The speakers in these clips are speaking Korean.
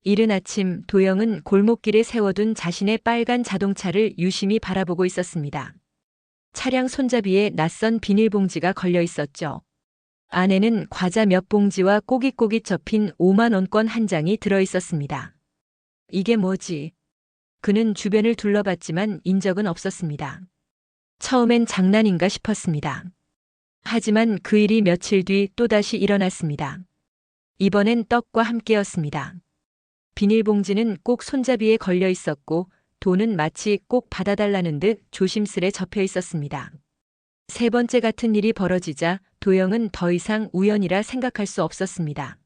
이른 아침 도영은 골목길에 세워둔 자신의 빨간 자동차를 유심히 바라보고 있었습니다. 차량 손잡이에 낯선 비닐봉지가 걸려 있었죠. 안에는 과자 몇 봉지와 꼬깃꼬깃 접힌 5만 원권 한 장이 들어 있었습니다. 이게 뭐지? 그는 주변을 둘러봤지만 인적은 없었습니다. 처음엔 장난인가 싶었습니다. 하지만 그 일이 며칠 뒤 또다시 일어났습니다. 이번엔 떡과 함께였습니다. 비닐봉지는 꼭 손잡이에 걸려 있었고 돈은 마치 꼭 받아달라는 듯 조심스레 접혀 있었습니다. 세 번째 같은 일이 벌어지자 도영은 더 이상 우연이라 생각할 수 없었습니다.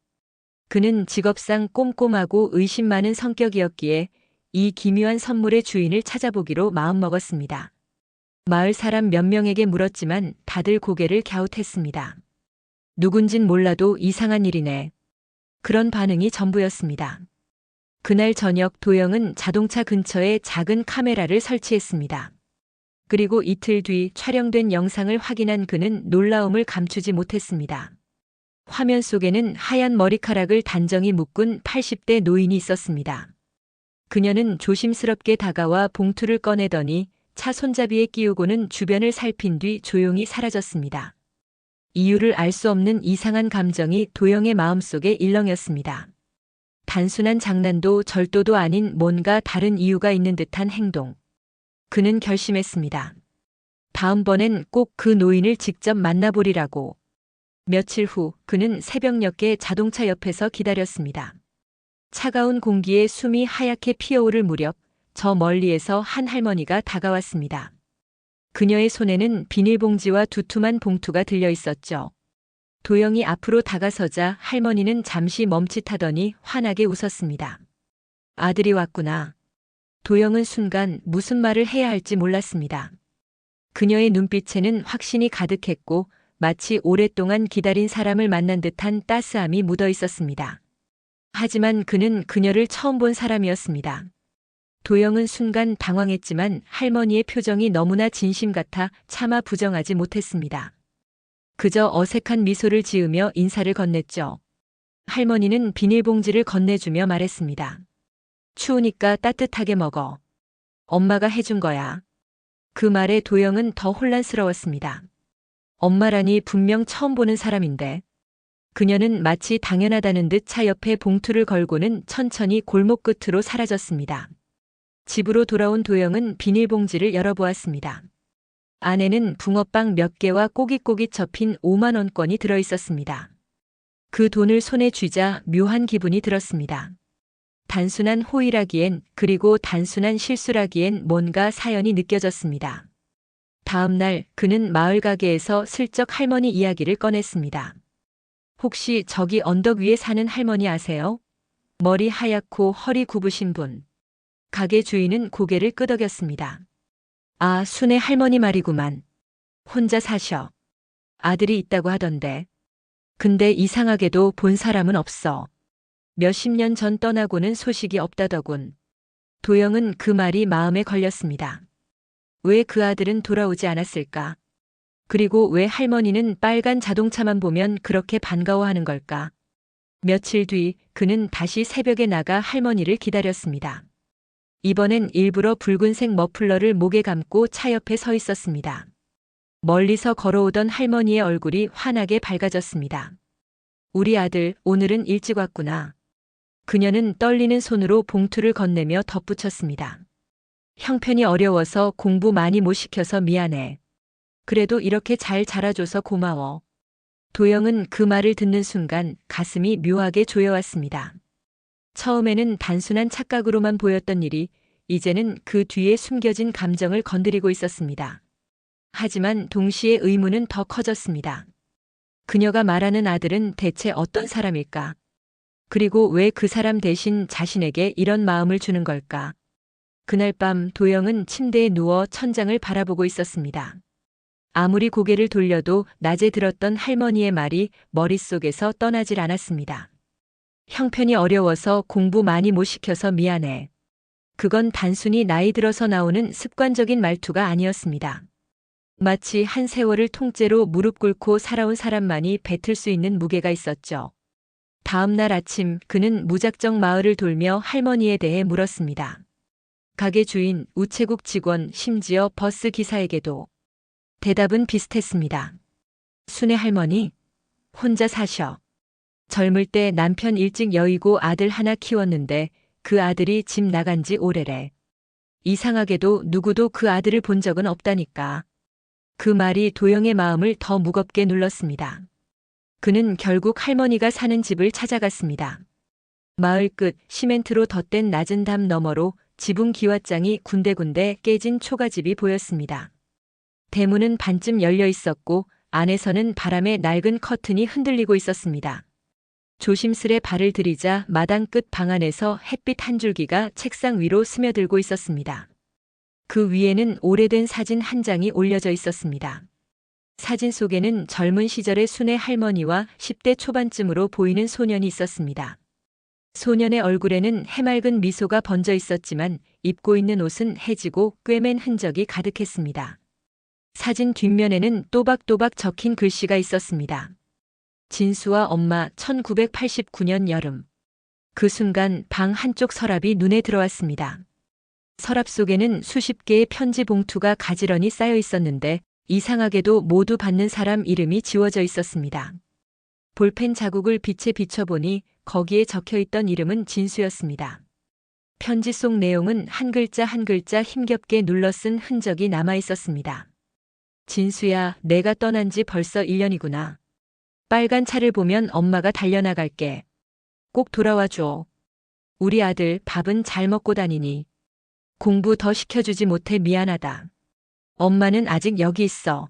그는 직업상 꼼꼼하고 의심 많은 성격이었기에 이 기묘한 선물의 주인을 찾아보기로 마음먹었습니다. 마을 사람 몇 명에게 물었지만 다들 고개를 갸웃했습니다. 누군진 몰라도 이상한 일이네. 그런 반응이 전부였습니다. 그날 저녁 도영은 자동차 근처에 작은 카메라를 설치했습니다. 그리고 이틀 뒤 촬영된 영상을 확인한 그는 놀라움을 감추지 못했습니다. 화면 속에는 하얀 머리카락을 단정히 묶은 80대 노인이 있었습니다. 그녀는 조심스럽게 다가와 봉투를 꺼내더니 차 손잡이에 끼우고는 주변을 살핀 뒤 조용히 사라졌습니다. 이유를 알 수 없는 이상한 감정이 도영의 마음속에 일렁였습니다. 단순한 장난도 절도도 아닌 뭔가 다른 이유가 있는 듯한 행동. 그는 결심했습니다. 다음번엔 꼭 그 노인을 직접 만나보리라고. 며칠 후 그는 새벽녘에 자동차 옆에서 기다렸습니다. 차가운 공기에 숨이 하얗게 피어오를 무렵 저 멀리에서 한 할머니가 다가왔습니다. 그녀의 손에는 비닐봉지와 두툼한 봉투가 들려 있었죠. 도영이 앞으로 다가서자 할머니는 잠시 멈칫하더니 환하게 웃었습니다. 아들이 왔구나. 도영은 순간 무슨 말을 해야 할지 몰랐습니다. 그녀의 눈빛에는 확신이 가득했고 마치 오랫동안 기다린 사람을 만난 듯한 따스함이 묻어 있었습니다. 하지만 그는 그녀를 처음 본 사람이었습니다. 도영은 순간 당황했지만 할머니의 표정이 너무나 진심 같아 차마 부정하지 못했습니다. 그저 어색한 미소를 지으며 인사를 건넸죠. 할머니는 비닐봉지를 건네주며 말했습니다. 추우니까 따뜻하게 먹어. 엄마가 해준 거야. 그 말에 도영은 더 혼란스러웠습니다. 엄마라니 분명 처음 보는 사람인데. 그녀는 마치 당연하다는 듯 차 옆에 봉투를 걸고는 천천히 골목 끝으로 사라졌습니다. 집으로 돌아온 도영은 비닐봉지를 열어보았습니다. 안에는 붕어빵 몇 개와 꼬깃꼬깃 접힌 5만 원권이 들어 있었습니다. 그 돈을 손에 쥐자 묘한 기분이 들었습니다. 단순한 호의라기엔 그리고 단순한 실수라기엔 뭔가 사연이 느껴졌습니다. 다음 날 그는 마을 가게에서 슬쩍 할머니 이야기를 꺼냈습니다. 혹시 저기 언덕 위에 사는 할머니 아세요? 머리 하얗고 허리 굽으신 분. 가게 주인은 고개를 끄덕였습니다. 아, 순의 할머니 말이구만. 혼자 사셔. 아들이 있다고 하던데. 근데 이상하게도 본 사람은 없어. 몇십 년 전 떠나고는 소식이 없다더군. 도영은 그 말이 마음에 걸렸습니다. 왜 그 아들은 돌아오지 않았을까? 그리고 왜 할머니는 빨간 자동차만 보면 그렇게 반가워하는 걸까? 며칠 뒤 그는 다시 새벽에 나가 할머니를 기다렸습니다. 이번엔 일부러 붉은색 머플러를 목에 감고 차 옆에 서 있었습니다. 멀리서 걸어오던 할머니의 얼굴이 환하게 밝아졌습니다. 우리 아들 오늘은 일찍 왔구나. 그녀는 떨리는 손으로 봉투를 건네며 덧붙였습니다. 형편이 어려워서 공부 많이 못 시켜서 미안해. 그래도 이렇게 잘 자라줘서 고마워. 도영은 그 말을 듣는 순간 가슴이 묘하게 조여왔습니다. 처음에는 단순한 착각으로만 보였던 일이 이제는 그 뒤에 숨겨진 감정을 건드리고 있었습니다. 하지만 동시에 의문은 더 커졌습니다. 그녀가 말하는 아들은 대체 어떤 사람일까? 그리고 왜 그 사람 대신 자신에게 이런 마음을 주는 걸까? 그날 밤 도영은 침대에 누워 천장을 바라보고 있었습니다. 아무리 고개를 돌려도 낮에 들었던 할머니의 말이 머릿속에서 떠나질 않았습니다. 형편이 어려워서 공부 많이 못 시켜서 미안해. 그건 단순히 나이 들어서 나오는 습관적인 말투가 아니었습니다. 마치 한 세월을 통째로 무릎 꿇고 살아온 사람만이 뱉을 수 있는 무게가 있었죠. 다음 날 아침 그는 무작정 마을을 돌며 할머니에 대해 물었습니다. 가게 주인, 우체국 직원, 심지어 버스 기사에게도 대답은 비슷했습니다. 순애 할머니, 혼자 사셔. 젊을 때 남편 일찍 여의고 아들 하나 키웠는데 그 아들이 집 나간 지 오래래. 이상하게도 누구도 그 아들을 본 적은 없다니까. 그 말이 도영의 마음을 더 무겁게 눌렀습니다. 그는 결국 할머니가 사는 집을 찾아갔습니다. 마을 끝 시멘트로 덧댄 낮은 담 너머로 지붕 기와장이 군데군데 깨진 초가집이 보였습니다. 대문은 반쯤 열려 있었고 안에서는 바람에 낡은 커튼이 흔들리고 있었습니다. 조심스레 발을 들이자 마당 끝 방 안에서 햇빛 한 줄기가 책상 위로 스며들고 있었습니다. 그 위에는 오래된 사진 한 장이 올려져 있었습니다. 사진 속에는 젊은 시절의 순애 할머니와 10대 초반쯤으로 보이는 소년이 있었습니다. 소년의 얼굴에는 해맑은 미소가 번져 있었지만 입고 있는 옷은 해지고 꿰맨 흔적이 가득했습니다. 사진 뒷면에는 또박또박 적힌 글씨가 있었습니다. 진수와 엄마 1989년 여름. 그 순간 방 한쪽 서랍이 눈에 들어왔습니다. 서랍 속에는 수십 개의 편지 봉투가 가지런히 쌓여 있었는데 이상하게도 모두 받는 사람 이름이 지워져 있었습니다. 볼펜 자국을 빛에 비춰보니 거기에 적혀 있던 이름은 진수였습니다. 편지 속 내용은 한 글자 한 글자 힘겹게 눌러 쓴 흔적이 남아 있었습니다. 진수야, 내가 떠난 지 벌써 1년이구나. 빨간 차를 보면 엄마가 달려나갈게. 꼭 돌아와 줘. 우리 아들 밥은 잘 먹고 다니니. 공부 더 시켜주지 못해 미안하다. 엄마는 아직 여기 있어.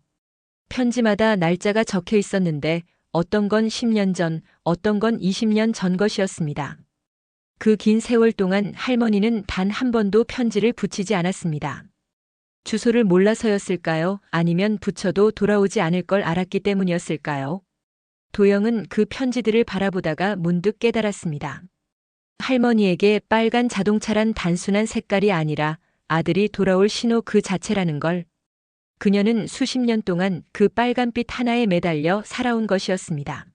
편지마다 날짜가 적혀 있었는데 어떤 건 10년 전, 어떤 건 20년 전 것이었습니다. 그 긴 세월 동안 할머니는 단 한 번도 편지를 붙이지 않았습니다. 주소를 몰라서였을까요? 아니면 붙여도 돌아오지 않을 걸 알았기 때문이었을까요? 도영은 그 편지들을 바라보다가 문득 깨달았습니다. 할머니에게 빨간 자동차란 단순한 색깔이 아니라 아들이 돌아올 신호 그 자체라는 걸. 그녀는 수십 년 동안 그 빨간빛 하나에 매달려 살아온 것이었습니다.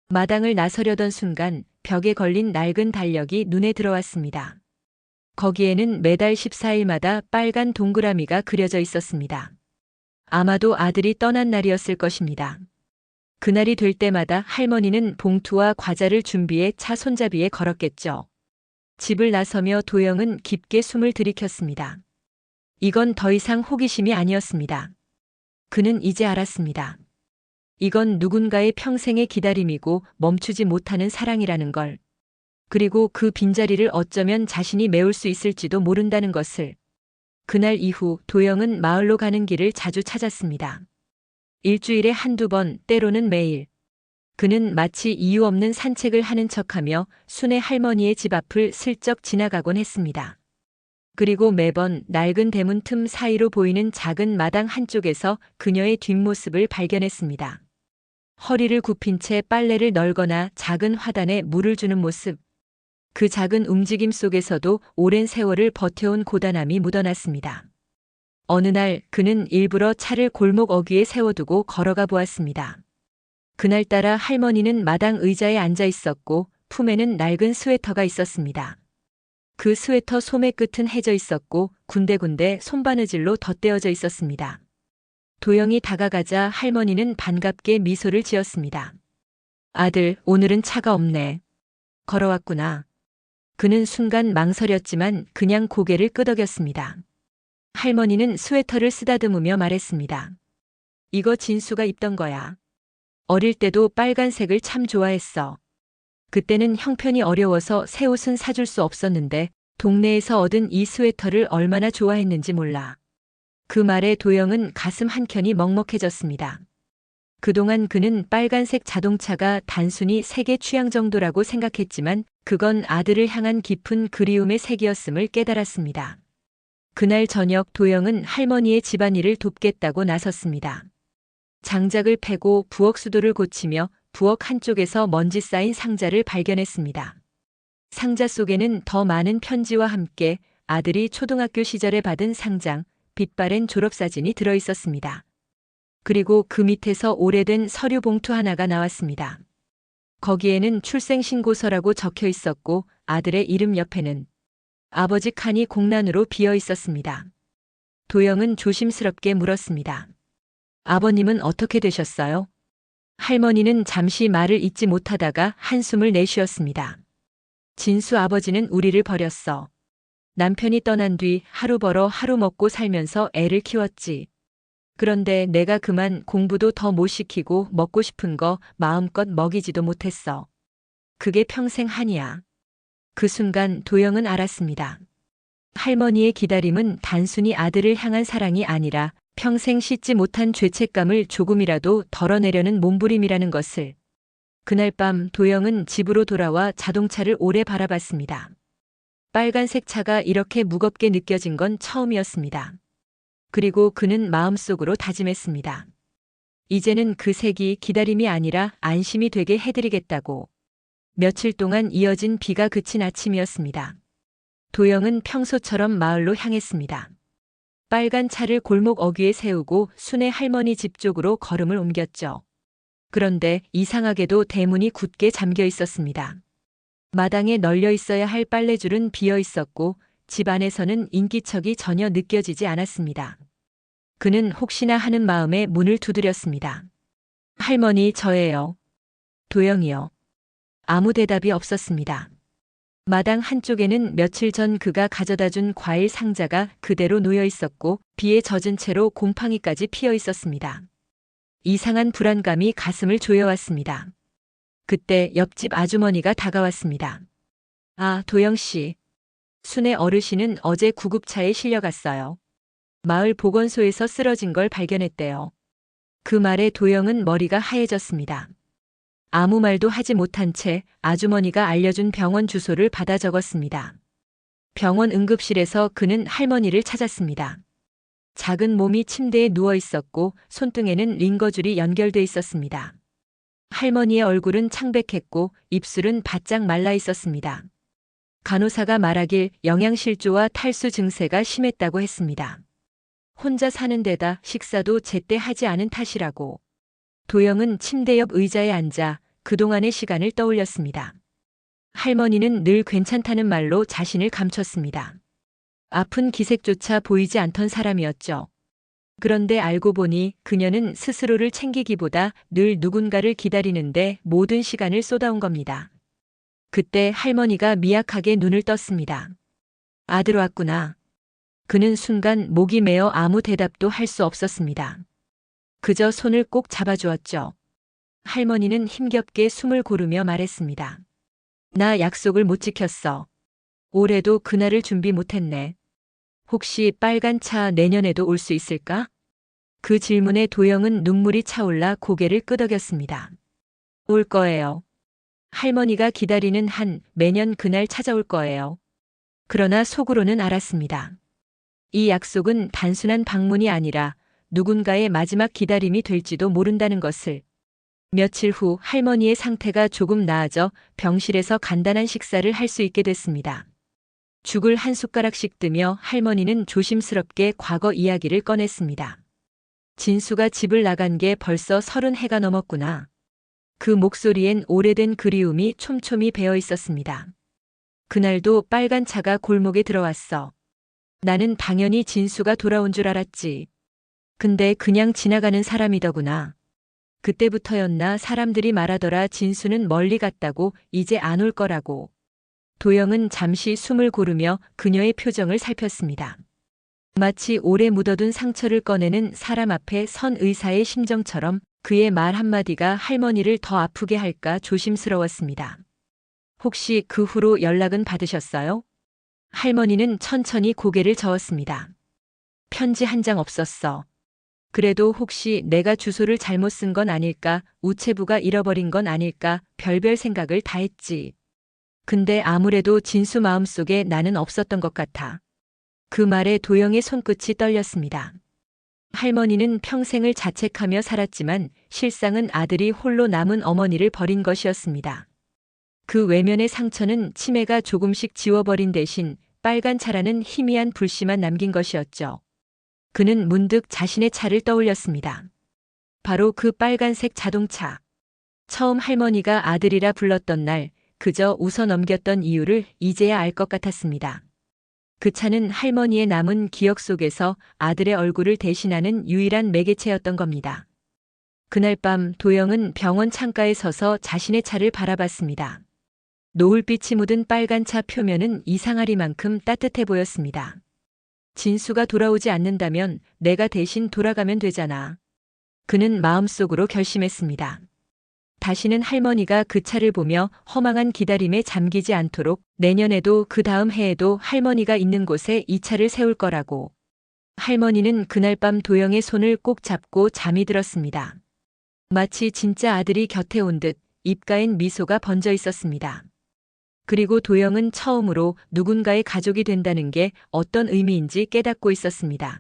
마당을 나서려던 순간 벽에 걸린 낡은 달력이 눈에 들어왔습니다. 거기에는 매달 14일마다 빨간 동그라미가 그려져 있었습니다. 아마도 아들이 떠난 날이었을 것입니다. 그날이 될 때마다 할머니는 봉투와 과자를 준비해 차 손잡이에 걸었겠죠. 집을 나서며 도영은 깊게 숨을 들이켰습니다. 이건 더 이상 호기심이 아니었습니다. 그는 이제 알았습니다. 이건 누군가의 평생의 기다림이고 멈추지 못하는 사랑이라는 걸. 그리고 그 빈자리를 어쩌면 자신이 메울 수 있을지도 모른다는 것을. 그날 이후 도영은 마을로 가는 길을 자주 찾았습니다. 일주일에 한두 번, 때로는 매일. 그는 마치 이유 없는 산책을 하는 척하며 순애 할머니의 집 앞을 슬쩍 지나가곤 했습니다. 그리고 매번 낡은 대문 틈 사이로 보이는 작은 마당 한쪽에서 그녀의 뒷모습을 발견했습니다. 허리를 굽힌 채 빨래를 널거나 작은 화단에 물을 주는 모습. 그 작은 움직임 속에서도 오랜 세월을 버텨온 고단함이 묻어났습니다. 어느 날 그는 일부러 차를 골목 어귀에 세워두고 걸어가 보았습니다. 그날따라 할머니는 마당 의자에 앉아 있었고 품에는 낡은 스웨터가 있었습니다. 그 스웨터 소매 끝은 해져 있었고 군데군데 손바느질로 덧대어져 있었습니다. 도영이 다가가자 할머니는 반갑게 미소를 지었습니다. 아들, 오늘은 차가 없네. 걸어왔구나. 그는 순간 망설였지만 그냥 고개를 끄덕였습니다. 할머니는 스웨터를 쓰다듬으며 말했습니다. 이거 진수가 입던 거야. 어릴 때도 빨간색을 참 좋아했어. 그때는 형편이 어려워서 새 옷은 사줄 수 없었는데 동네에서 얻은 이 스웨터를 얼마나 좋아했는지 몰라. 그 말에 도영은 가슴 한켠이 먹먹해졌습니다. 그동안 그는 빨간색 자동차가 단순히 색의 취향 정도라고 생각했지만 그건 아들을 향한 깊은 그리움의 색이었음을 깨달았습니다. 그날 저녁 도영은 할머니의 집안일을 돕겠다고 나섰습니다. 장작을 패고 부엌 수도를 고치며 부엌 한쪽에서 먼지 쌓인 상자를 발견했습니다. 상자 속에는 더 많은 편지와 함께 아들이 초등학교 시절에 받은 상장, 빛바랜 졸업사진이 들어 있었습니다. 그리고 그 밑에서 오래된 서류 봉투 하나가 나왔습니다. 거기에는 출생신고서라고 적혀 있었고 아들의 이름 옆에는 아버지 칸이 공란으로 비어 있었습니다. 도영은 조심스럽게 물었습니다. 아버님은 어떻게 되셨어요? 할머니는 잠시 말을 잇지 못하다가 한숨을 내쉬었습니다. 진수 아버지는 우리를 버렸어. 남편이 떠난 뒤 하루 벌어 하루 먹고 살면서 애를 키웠지. 그런데 내가 그만 공부도 더 못 시키고 먹고 싶은 거 마음껏 먹이지도 못했어. 그게 평생 한이야. 그 순간 도영은 알았습니다. 할머니의 기다림은 단순히 아들을 향한 사랑이 아니라 평생 씻지 못한 죄책감을 조금이라도 덜어내려는 몸부림이라는 것을. 그날 밤 도영은 집으로 돌아와 자동차를 오래 바라봤습니다. 빨간색 차가 이렇게 무겁게 느껴진 건 처음이었습니다. 그리고 그는 마음속으로 다짐했습니다. 이제는 그 색이 기다림이 아니라 안심이 되게 해드리겠다고. 며칠 동안 이어진 비가 그친 아침이었습니다. 도영은 평소처럼 마을로 향했습니다. 빨간 차를 골목 어귀에 세우고 순애 할머니 집 쪽으로 걸음을 옮겼죠. 그런데 이상하게도 대문이 굳게 잠겨 있었습니다. 마당에 널려 있어야 할 빨래줄은 비어 있었고 집 안에서는 인기척이 전혀 느껴지지 않았습니다. 그는 혹시나 하는 마음에 문을 두드렸습니다. 할머니, 저예요. 도영이요. 아무 대답이 없었습니다. 마당 한쪽에는 며칠 전 그가 가져다 준 과일 상자가 그대로 놓여 있었고 비에 젖은 채로 곰팡이까지 피어 있었습니다. 이상한 불안감이 가슴을 조여왔습니다. 그때 옆집 아주머니가 다가왔습니다. 아, 도영씨. 순애 어르신은 어제 구급차에 실려갔어요. 마을 보건소에서 쓰러진 걸 발견했대요. 그 말에 도영은 머리가 하얘졌습니다. 아무 말도 하지 못한 채 아주머니가 알려준 병원 주소를 받아 적었습니다. 병원 응급실에서 그는 할머니를 찾았습니다. 작은 몸이 침대에 누워 있었고 손등에는 링거줄이 연결돼 있었습니다. 할머니의 얼굴은 창백했고 입술은 바짝 말라 있었습니다. 간호사가 말하길 영양실조와 탈수 증세가 심했다고 했습니다. 혼자 사는 데다 식사도 제때 하지 않은 탓이라고. 도영은 침대 옆 의자에 앉아 그동안의 시간을 떠올렸습니다. 할머니는 늘 괜찮다는 말로 자신을 감췄습니다. 아픈 기색조차 보이지 않던 사람이었죠. 그런데 알고 보니 그녀는 스스로를 챙기기보다 늘 누군가를 기다리는데 모든 시간을 쏟아온 겁니다. 그때 할머니가 미약하게 눈을 떴습니다. 아들 왔구나. 그는 순간 목이 메어 아무 대답도 할 수 없었습니다. 그저 손을 꼭 잡아주었죠. 할머니는 힘겹게 숨을 고르며 말했습니다. 나 약속을 못 지켰어. 올해도 그날을 준비 못했네. 혹시 빨간 차 내년에도 올 수 있을까? 그 질문에 도영은 눈물이 차올라 고개를 끄덕였습니다. 올 거예요. 할머니가 기다리는 한 매년 그날 찾아올 거예요. 그러나 속으로는 알았습니다. 이 약속은 단순한 방문이 아니라 누군가의 마지막 기다림이 될지도 모른다는 것을. 며칠 후 할머니의 상태가 조금 나아져 병실에서 간단한 식사를 할 수 있게 됐습니다. 죽을 한 숟가락씩 뜨며 할머니는 조심스럽게 과거 이야기를 꺼냈습니다. 진수가 집을 나간 게 벌써 30해가 넘었구나. 그 목소리엔 오래된 그리움이 촘촘히 배어 있었습니다. 그날도 빨간 차가 골목에 들어왔어. 나는 당연히 진수가 돌아온 줄 알았지. 근데 그냥 지나가는 사람이더구나. 그때부터였나 사람들이 말하더라. 진수는 멀리 갔다고, 이제 안 올 거라고. 도영은 잠시 숨을 고르며 그녀의 표정을 살폈습니다. 마치 오래 묻어둔 상처를 꺼내는 사람 앞에 선 의사의 심정처럼 그의 말 한마디가 할머니를 더 아프게 할까 조심스러웠습니다. 혹시 그 후로 연락은 받으셨어요? 할머니는 천천히 고개를 저었습니다. 편지 한 장 없었어. 그래도 혹시 내가 주소를 잘못 쓴 건 아닐까, 우체부가 잃어버린 건 아닐까, 별별 생각을 다 했지. 근데 아무래도 진수 마음속에 나는 없었던 것 같아. 그 말에 도영의 손끝이 떨렸습니다. 할머니는 평생을 자책하며 살았지만 실상은 아들이 홀로 남은 어머니를 버린 것이었습니다. 그 외면의 상처는 치매가 조금씩 지워버린 대신 빨간 차라는 희미한 불씨만 남긴 것이었죠. 그는 문득 자신의 차를 떠올렸습니다. 바로 그 빨간색 자동차. 처음 할머니가 아들이라 불렀던 날 그저 웃어 넘겼던 이유를 이제야 알 것 같았습니다. 그 차는 할머니의 남은 기억 속에서 아들의 얼굴을 대신하는 유일한 매개체였던 겁니다. 그날 밤 도영은 병원 창가에 서서 자신의 차를 바라봤습니다. 노을빛이 묻은 빨간 차 표면은 이상하리만큼 따뜻해 보였습니다. 진수가 돌아오지 않는다면 내가 대신 돌아가면 되잖아. 그는 마음속으로 결심했습니다. 다시는 할머니가 그 차를 보며 허망한 기다림에 잠기지 않도록 내년에도 그 다음 해에도 할머니가 있는 곳에 이 차를 세울 거라고. 할머니는 그날 밤 도영의 손을 꼭 잡고 잠이 들었습니다. 마치 진짜 아들이 곁에 온 듯 입가엔 미소가 번져 있었습니다. 그리고 도영은 처음으로 누군가의 가족이 된다는 게 어떤 의미인지 깨닫고 있었습니다.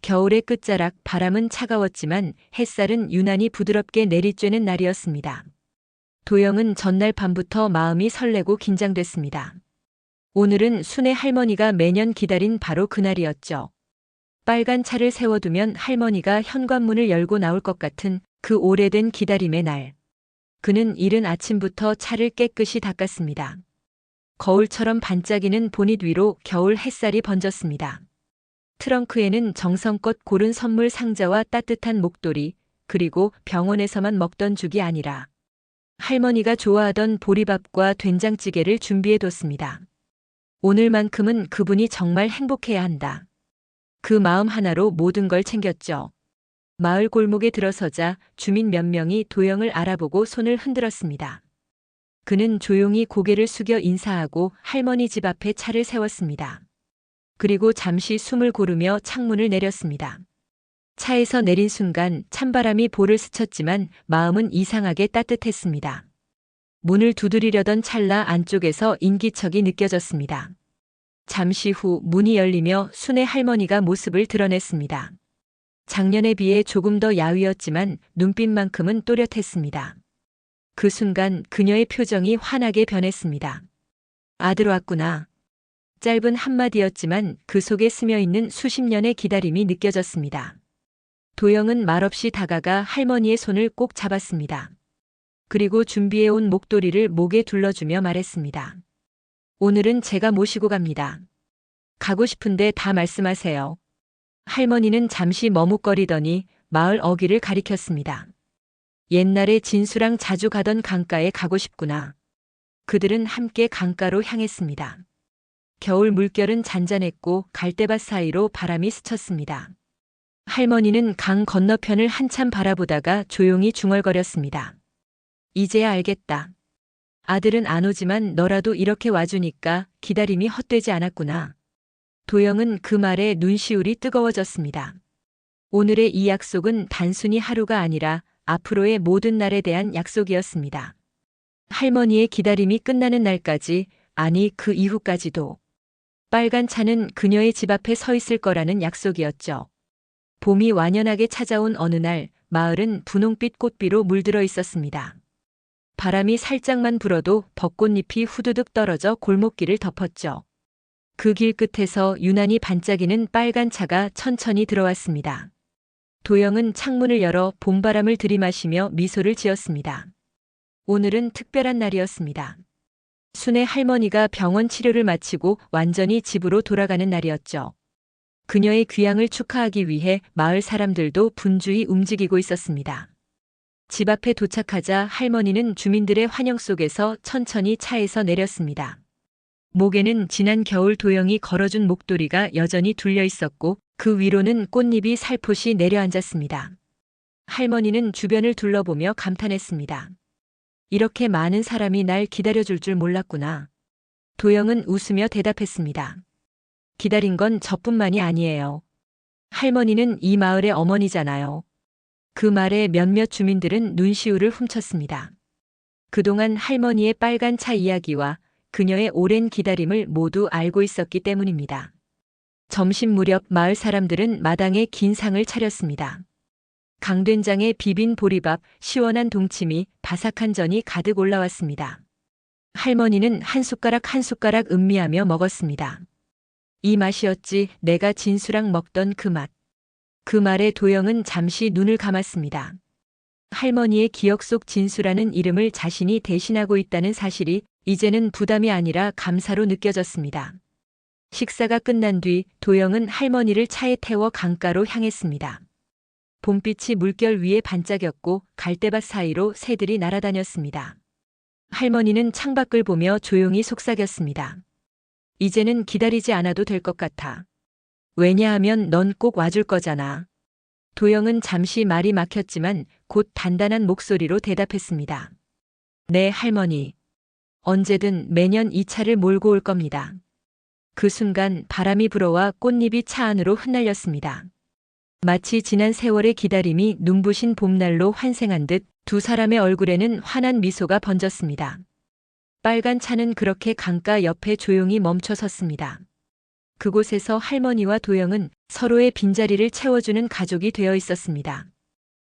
겨울의 끝자락 바람은 차가웠지만 햇살은 유난히 부드럽게 내리쬐는 날이었습니다. 도영은 전날 밤부터 마음이 설레고 긴장됐습니다. 오늘은 순애 할머니가 매년 기다린 바로 그날이었죠. 빨간 차를 세워두면 할머니가 현관문을 열고 나올 것 같은 그 오래된 기다림의 날. 그는 이른 아침부터 차를 깨끗이 닦았습니다. 거울처럼 반짝이는 보닛 위로 겨울 햇살이 번졌습니다. 트렁크에는 정성껏 고른 선물 상자와 따뜻한 목도리, 그리고 병원에서만 먹던 죽이 아니라 할머니가 좋아하던 보리밥과 된장찌개를 준비해뒀습니다. 오늘만큼은 그분이 정말 행복해야 한다. 그 마음 하나로 모든 걸 챙겼죠. 마을 골목에 들어서자 주민 몇 명이 도영을 알아보고 손을 흔들었습니다. 그는 조용히 고개를 숙여 인사하고 할머니 집 앞에 차를 세웠습니다. 그리고 잠시 숨을 고르며 창문을 내렸습니다. 차에서 내린 순간 찬바람이 볼을 스쳤지만 마음은 이상하게 따뜻했습니다. 문을 두드리려던 찰나 안쪽에서 인기척이 느껴졌습니다. 잠시 후 문이 열리며 순애 할머니가 모습을 드러냈습니다. 작년에 비해 조금 더 야위었지만 눈빛만큼은 또렷했습니다. 그 순간 그녀의 표정이 환하게 변했습니다. 아들 왔구나. 짧은 한마디였지만 그 속에 스며있는 수십 년의 기다림이 느껴졌습니다. 도영은 말없이 다가가 할머니의 손을 꼭 잡았습니다. 그리고 준비해온 목도리를 목에 둘러주며 말했습니다. 오늘은 제가 모시고 갑니다. 가고 싶은데 다 말씀하세요. 할머니는 잠시 머뭇거리더니 마을 어귀를 가리켰습니다. 옛날에 진수랑 자주 가던 강가에 가고 싶구나. 그들은 함께 강가로 향했습니다. 겨울 물결은 잔잔했고 갈대밭 사이로 바람이 스쳤습니다. 할머니는 강 건너편을 한참 바라보다가 조용히 중얼거렸습니다. 이제야 알겠다. 아들은 안 오지만 너라도 이렇게 와주니까 기다림이 헛되지 않았구나. 도영은 그 말에 눈시울이 뜨거워졌습니다. 오늘의 이 약속은 단순히 하루가 아니라 앞으로의 모든 날에 대한 약속이었습니다. 할머니의 기다림이 끝나는 날까지, 아니 그 이후까지도. 빨간 차는 그녀의 집 앞에 서 있을 거라는 약속이었죠. 봄이 완연하게 찾아온 어느 날, 마을은 분홍빛 꽃비로 물들어 있었습니다. 바람이 살짝만 불어도 벚꽃잎이 후두둑 떨어져 골목길을 덮었죠. 그 길 끝에서 유난히 반짝이는 빨간 차가 천천히 들어왔습니다. 도영은 창문을 열어 봄바람을 들이마시며 미소를 지었습니다. 오늘은 특별한 날이었습니다. 순애 할머니가 병원 치료를 마치고 완전히 집으로 돌아가는 날이었죠. 그녀의 귀향을 축하하기 위해 마을 사람들도 분주히 움직이고 있었습니다. 집 앞에 도착하자 할머니는 주민들의 환영 속에서 천천히 차에서 내렸습니다. 목에는 지난 겨울 도영이 걸어준 목도리가 여전히 둘려 있었고 그 위로는 꽃잎이 살포시 내려앉았습니다. 할머니는 주변을 둘러보며 감탄했습니다. 이렇게 많은 사람이 날 기다려줄 줄 몰랐구나. 도영은 웃으며 대답했습니다. 기다린 건 저뿐만이 아니에요. 할머니는 이 마을의 어머니잖아요. 그 말에 몇몇 주민들은 눈시울을 훔쳤습니다. 그동안 할머니의 빨간 차 이야기와 그녀의 오랜 기다림을 모두 알고 있었기 때문입니다. 점심 무렵 마을 사람들은 마당에 긴 상을 차렸습니다. 강된장에 비빈 보리밥, 시원한 동치미, 바삭한 전이 가득 올라왔습니다. 할머니는 한 숟가락 한 숟가락 음미하며 먹었습니다. 이 맛이었지 내가 진수랑 먹던 그 맛. 그 말에 도영은 잠시 눈을 감았습니다. 할머니의 기억 속 진수라는 이름을 자신이 대신하고 있다는 사실이 이제는 부담이 아니라 감사로 느껴졌습니다. 식사가 끝난 뒤 도영은 할머니를 차에 태워 강가로 향했습니다. 봄빛이 물결 위에 반짝였고 갈대밭 사이로 새들이 날아다녔습니다. 할머니는 창밖을 보며 조용히 속삭였습니다. 이제는 기다리지 않아도 될 것 같아. 왜냐하면 넌 꼭 와줄 거잖아. 도영은 잠시 말이 막혔지만 곧 단단한 목소리로 대답했습니다. 네, 할머니. 언제든 매년 이 차를 몰고 올 겁니다. 그 순간 바람이 불어와 꽃잎이 차 안으로 흩날렸습니다. 마치 지난 세월의 기다림이 눈부신 봄날로 환생한 듯 두 사람의 얼굴에는 환한 미소가 번졌습니다. 빨간 차는 그렇게 강가 옆에 조용히 멈춰 섰습니다. 그곳에서 할머니와 도영은 서로의 빈자리를 채워주는 가족이 되어 있었습니다.